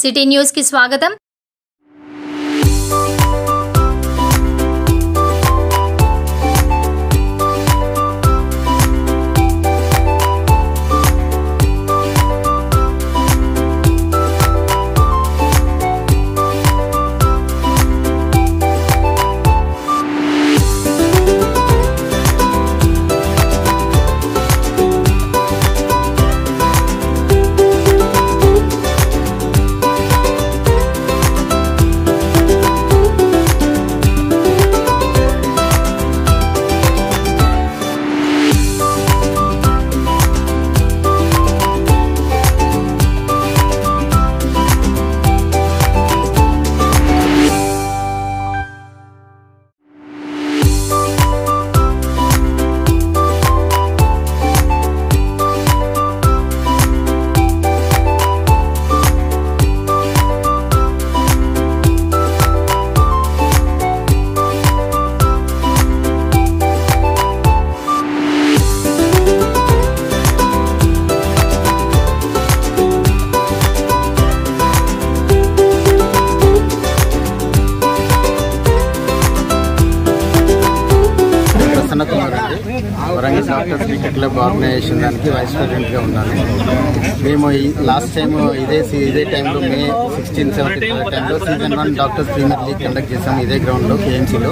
City news కి స్వాగతం। Warangal doctors cricket club organization దానికి వైస్ ప్రెసిడెంట్ గా ఉన్నాను। మేము లాస్ట్ టైం ఇదే టైంలో మే 16, 17 టైంలో season 1 doctors premier league conduct చేసాము ఇదే గ్రౌండ్ లో కేఎంసీలో।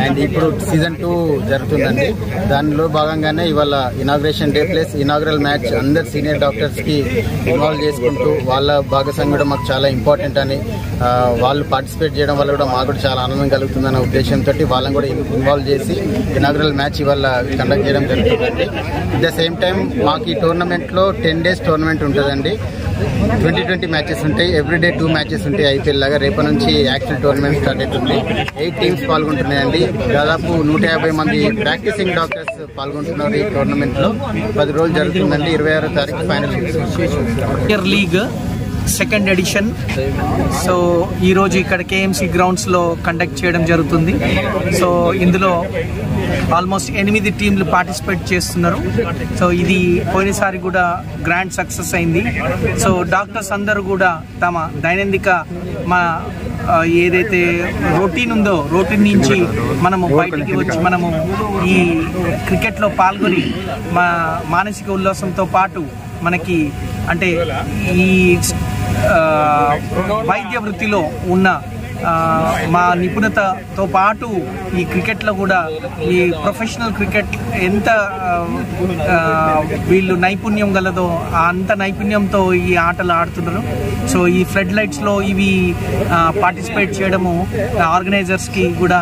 అండ్ ఇప్పుడు సీజన్ 2 జరుగుతుందండి। దానిలో భాగంగానే ఇవాళ inauguration day plus inaugural match అందరు సీనియర్ డాక్టర్స్ కి ఇన్వాల్వ్ చేసుకుంటూ వాళ్ళ భాగస్వామ్యం కూడా మాకు చాలా ఇంపార్టెంట్ అని వాళ్ళు పార్టిసిపేట్ చేయడం వల్ల కూడా మాకు కూడా చాలా ఆనందం కలుగుతుందన్న ఉద్దేశంతో వాళ్ళని కూడా ఇన్వాల్వ్ చేసి ఇనాగ్రల్ మ్యాచ్ ఇవాళ కండక్ట్ చేయడం జరుగుతుందండి। అట్ ద సేమ్ టైం మాకు ఈ టోర్నమెంట్ లో 10 days టోర్నమెంట్ ఉంటుందండి। 20 మ్యాచెస్ ఉంటాయి, ఎవ్రీడే 2 మ్యాచెస్ ఉంటాయి ఐపీఎల్ లాగా। రేపటి నుంచి యాక్చువల్ టోర్నమెంట్ స్టార్ట్ అవుతుంది। 8 teams పాల్గొంటున్నాయండి। దాదాపు 150 మంది ప్రాక్టీసింగ్ డాక్టర్స్ పాల్గొంటున్నారు ఈ టోర్నమెంట్ లో। 10 రోజులు జరుగుతుందండి। 26వ తారీఖు final league second edition. So ఈరోజు ఇక్కడ కేఎంసీ గ్రౌండ్స్లో కండక్ట్ చేయడం జరుగుతుంది। సో ఇందులో ఆల్మోస్ట్ 8 టీంలు పార్టిసిపేట్ చేస్తున్నారు। సో ఇది పోయినసారి కూడా గ్రాండ్ సక్సెస్ అయింది। సో డాక్టర్స్ అందరూ కూడా తమ దైనందిక ఏదైతే రొటీన్ ఉందో రొటీన్ నుంచి మనము బయటికి వచ్చి మనము ఈ క్రికెట్లో పాల్గొని మా మానసిక ఉల్లాసంతో పాటు మనకి అంటే ఈ వైద్య వృత్తిలో ఉన్న మా నిపుణతతో పాటు ఈ క్రికెట్లో కూడా ఈ ప్రొఫెషనల్ క్రికెట్ ఎంత వీళ్ళు నైపుణ్యం గలదో అంత నైపుణ్యంతో ఈ ఆటలు ఆడుతున్నారు। సో ఈ ఫ్లడ్ లైట్స్లో ఇవి పార్టిసిపేట్ చేయడము ఆర్గనైజర్స్కి కూడా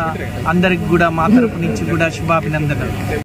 అందరికి కూడా మా తరపు నుంచి కూడా శుభాభినందనలు।